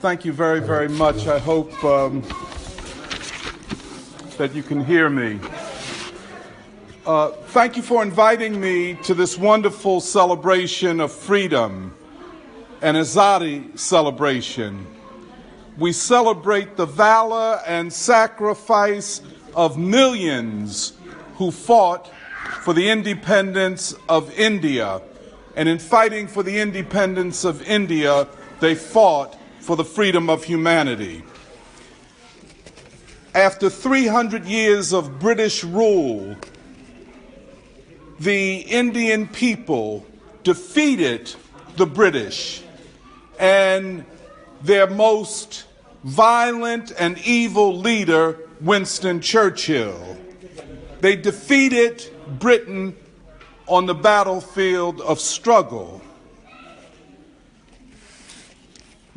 Thank you very, very much. I hope that you can hear me. Thank you for inviting me to this wonderful celebration of freedom, an Azadi Celebration. We celebrate the valor and sacrifice of millions who fought for the independence of India. And in fighting for the independence of India, they fought for the freedom of humanity. After 300 years of British rule, the Indian people defeated the British and their most violent and evil leader, Winston Churchill. They defeated Britain on the battlefield of struggle.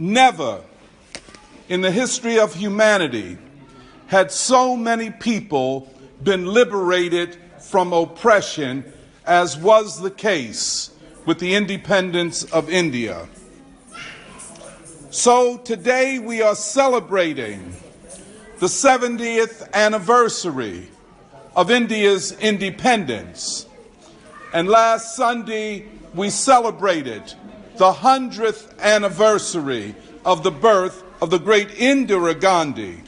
Never in the history of humanity had so many people been liberated from oppression as was the case with the independence of India. So today we are celebrating the 70th anniversary of India's independence. And last Sunday we celebrated the 100th anniversary of the birth of the great Indira Gandhi.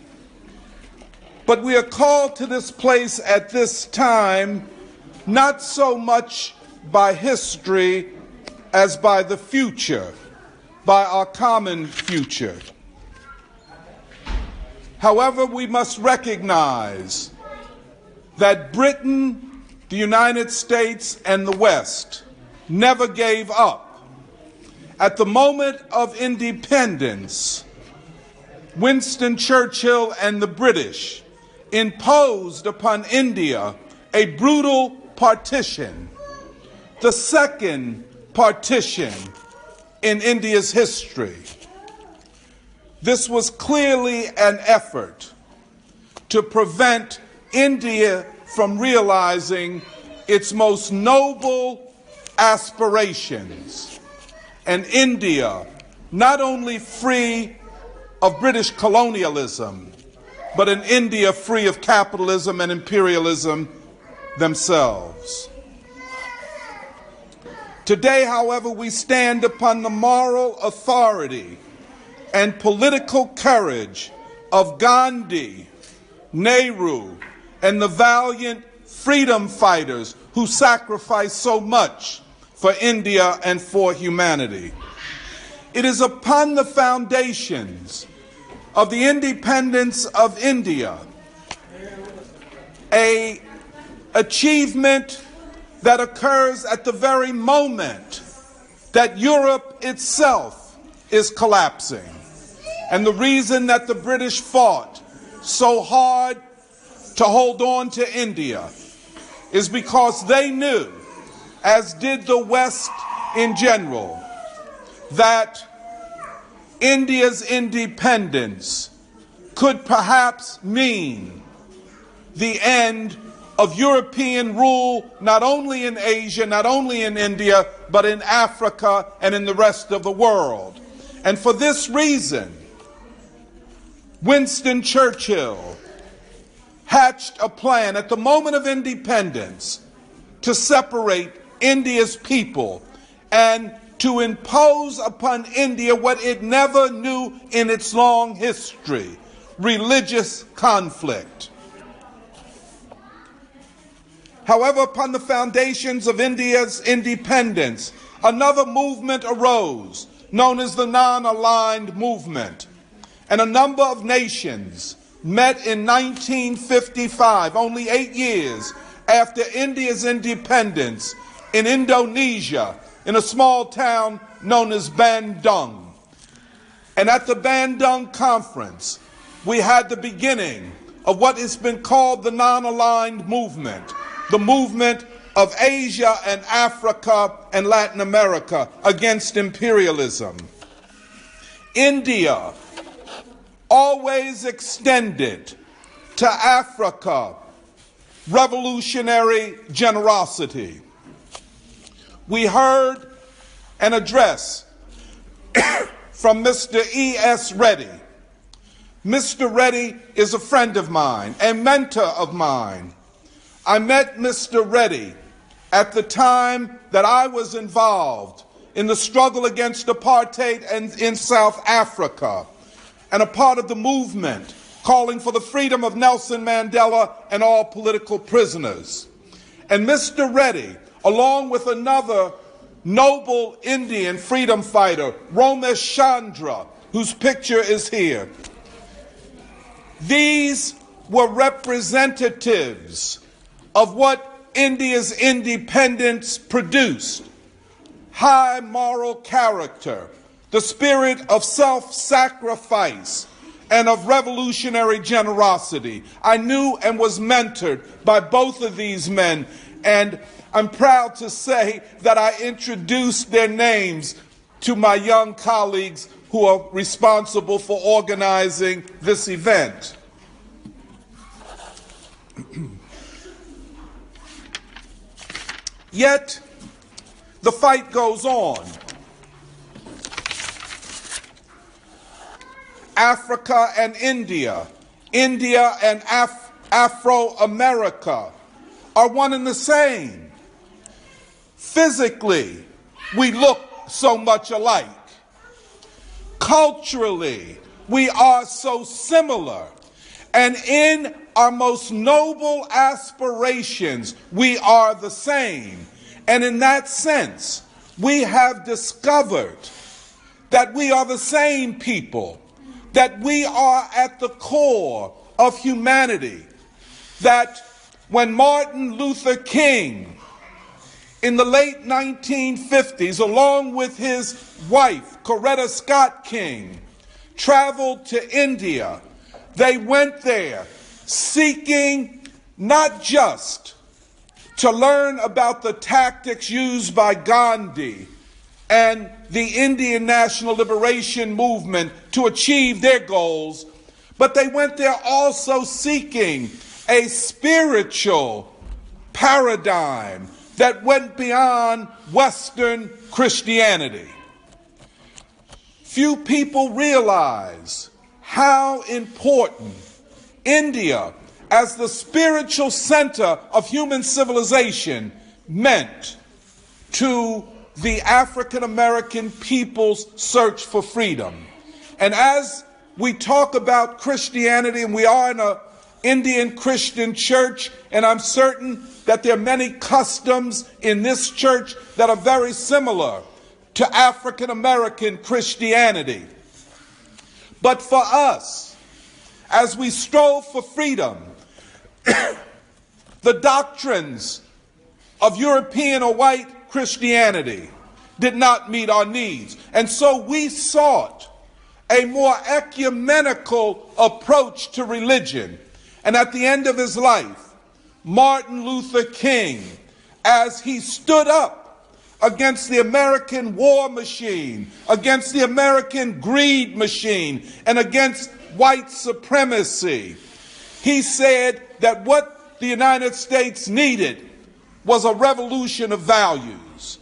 But we are called to this place at this time not so much by history as by the future, by our common future. However, we must recognize that Britain, the United States, and the West never gave up. At the moment of independence, Winston Churchill and the British imposed upon India a brutal partition, the second partition in India's history. This was clearly an effort to prevent India from realizing its most noble aspirations, an India not only free of British colonialism, but an India free of capitalism and imperialism themselves. Today, however, we stand upon the moral authority and political courage of Gandhi, Nehru, and the valiant freedom fighters who sacrificed so much for India and for humanity. It is upon the foundations of the independence of India, an achievement that occurs at the very moment that Europe itself is collapsing. And the reason that the British fought so hard to hold on to India is because they knew, as did the West in general, that India's independence could perhaps mean the end of European rule, not only in Asia, not only in India, but in Africa and in the rest of the world. And for this reason, Winston Churchill hatched a plan at the moment of independence to separate India's people and to impose upon India what it never knew in its long history: religious conflict. However, upon the foundations of India's independence, another movement arose, known as the Non-Aligned Movement. And a number of nations met in 1955, only 8 years after India's independence, in Indonesia, in a small town known as Bandung. And at the Bandung Conference, we had the beginning of what has been called the Non-Aligned Movement, the movement of Asia and Africa and Latin America against imperialism. India always extended to Africa revolutionary generosity. We heard an address from Mr. E.S. Reddy. Mr. Reddy is a friend of mine, a mentor of mine. I met Mr. Reddy at the time that I was involved in the struggle against apartheid and in South Africa, and a part of the movement calling for the freedom of Nelson Mandela and all political prisoners. And Mr. Reddy, along with another noble Indian freedom fighter, Romesh Chandra, whose picture is here, these were representatives of what India's independence produced: high moral character, the spirit of self-sacrifice, and of revolutionary generosity. I knew and was mentored by both of these men, and I'm proud to say that I introduced their names to my young colleagues who are responsible for organizing this event. Yet, the fight goes on. Africa and India, India and Afro-America are one and the same. Physically, we look so much alike. Culturally, we are so similar. And in our most noble aspirations, we are the same. And in that sense, we have discovered that we are the same people, that we are at the core of humanity, that when Martin Luther King, in the late 1950s, along with his wife, Coretta Scott King, traveled to India, they went there seeking not just to learn about the tactics used by Gandhi and the Indian National Liberation Movement to achieve their goals, but they went there also seeking a spiritual paradigm that went beyond Western Christianity. Few people realize how important India, as the spiritual center of human civilization, meant to the African American people's search for freedom. And as we talk about Christianity, and we are in an Indian Christian church, and I'm certain that there are many customs in this church that are very similar to African American Christianity. But for us, as we strove for freedom, the doctrines of European or white Christianity did not meet our needs. And so we sought a more ecumenical approach to religion. And at the end of his life, Martin Luther King, as he stood up against the American war machine, against the American greed machine, and against white supremacy, he said that what the United States needed was a revolution of values.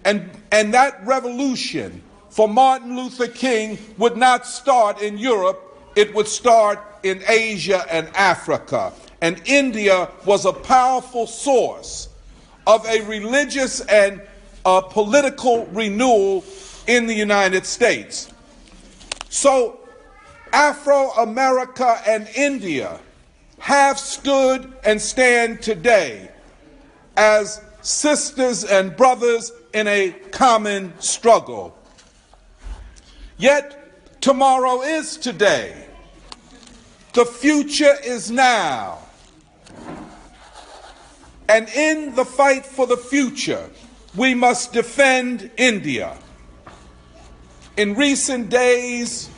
And that revolution for Martin Luther King would not start in Europe, it would start in Asia and Africa. And India was a powerful source of a religious and political renewal in the United States. So Afro-America and India have stood and stand today as sisters and brothers in a common struggle. Yet tomorrow is today. The future is now. And in the fight for the future, we must defend India. In recent days,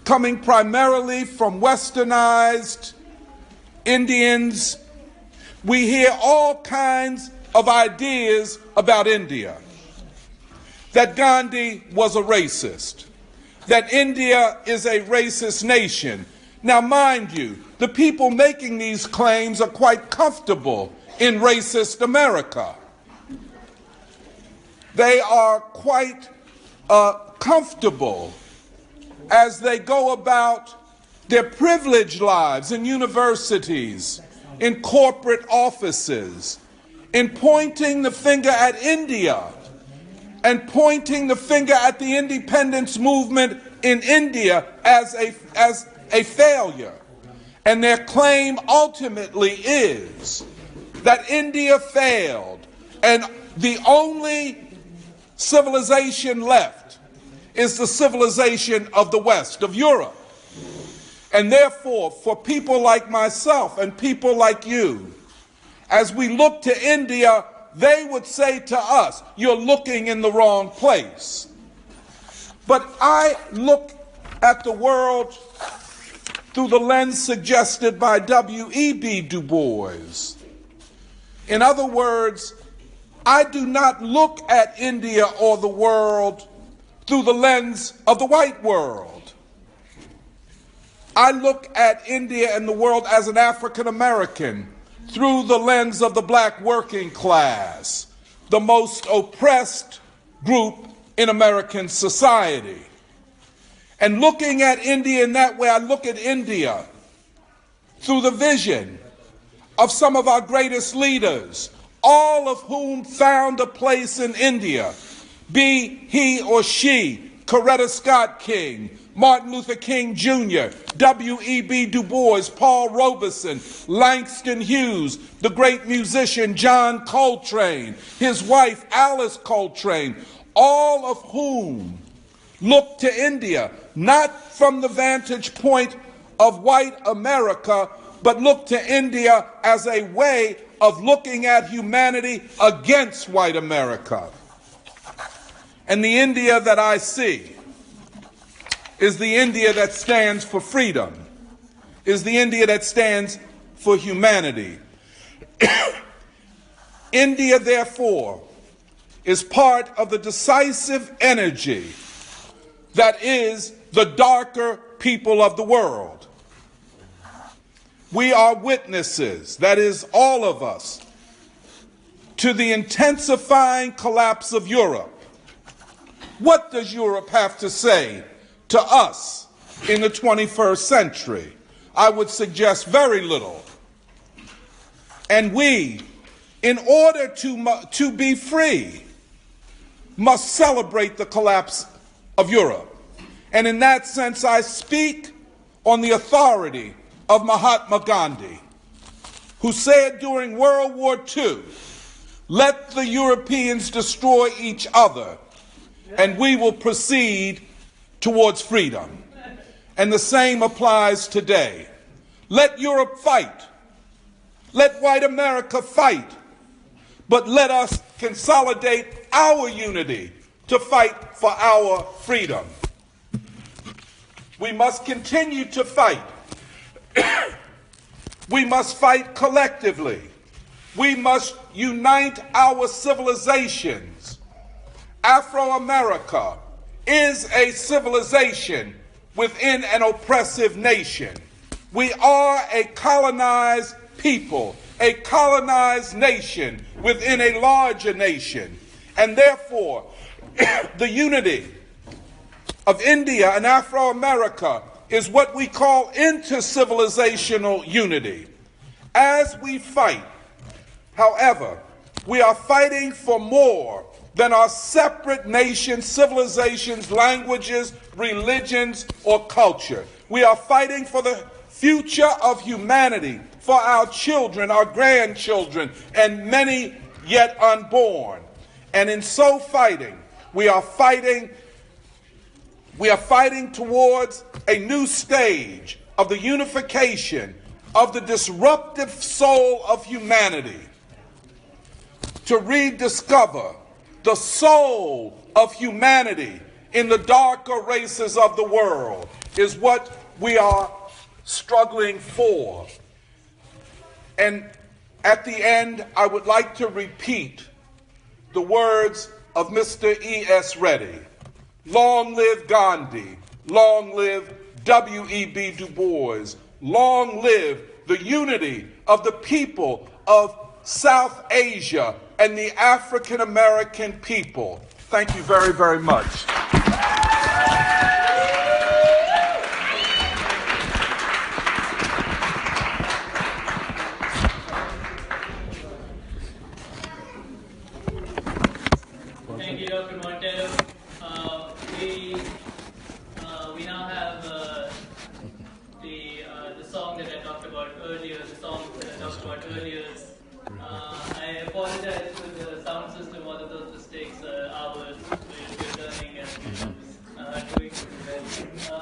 coming primarily from westernized Indians, we hear all kinds of ideas about India. That Gandhi was a racist, that India is a racist nation. Now, mind you, the people making these claims are quite comfortable in racist America. They are quite comfortable as they go about their privileged lives in universities, in corporate offices, in pointing the finger at India and pointing the finger at the independence movement in India as a failure. And their claim ultimately is that India failed, and the only civilization left is the civilization of the West, of Europe. And therefore, for people like myself and people like you, as we look to India, they would say to us, you're looking in the wrong place. But I look at the world through the lens suggested by W.E.B. Du Bois. In other words, I do not look at India or the world through the lens of the white world. I look at India and the world as an African American through the lens of the black working class, the most oppressed group in American society. And looking at India in that way, I look at India through the vision of some of our greatest leaders, all of whom found a place in India, be he or she Coretta Scott King, Martin Luther King Jr., W.E.B. Du Bois, Paul Robeson, Langston Hughes, the great musician John Coltrane, his wife Alice Coltrane, all of whom look to India, not from the vantage point of white America, but look to India as a way of looking at humanity against white America. And the India that I see is the India that stands for freedom, is the India that stands for humanity. India, therefore, is part of the decisive energy that is the darker people of the world. We are witnesses, that is, all of us, to the intensifying collapse of Europe. What does Europe have to say to us in the 21st century? I would suggest very little. And we, in order to be free, must celebrate the collapse of Europe. And in that sense, I speak on the authority of Mahatma Gandhi, who said during World War II, "Let the Europeans destroy each other, and we will proceed towards freedom." And the same applies today. Let Europe fight. Let white America fight. But let us consolidate our unity to fight for our freedom. We must continue to fight. We must fight collectively. We must unite our civilizations. Afro-America is a civilization within an oppressive nation. We are a colonized people, a colonized nation within a larger nation. And therefore, the unity of India and Afro-America is what we call inter-civilizational unity. As we fight, however, we are fighting for more than our separate nations, civilizations, languages, religions, or culture. We are fighting for the future of humanity, for our children, our grandchildren, and many yet unborn. And in so fighting, we are fighting towards a new stage of the unification of the disruptive soul of humanity. To rediscover the soul of humanity in the darker races of the world is what we are struggling for. And at the end, I would like to repeat the words of Mr. E.S. Reddy. Long live Gandhi, long live W.E.B. Du Bois, long live the unity of the people of South Asia and the African American people. Thank you very, very much. you, Dr. Monteiro. We now have the song that I talked about earlier. The song that I talked about earlier. I apologize for the sound system. One of those mistakes. Ours. We're learning and doing pretty well.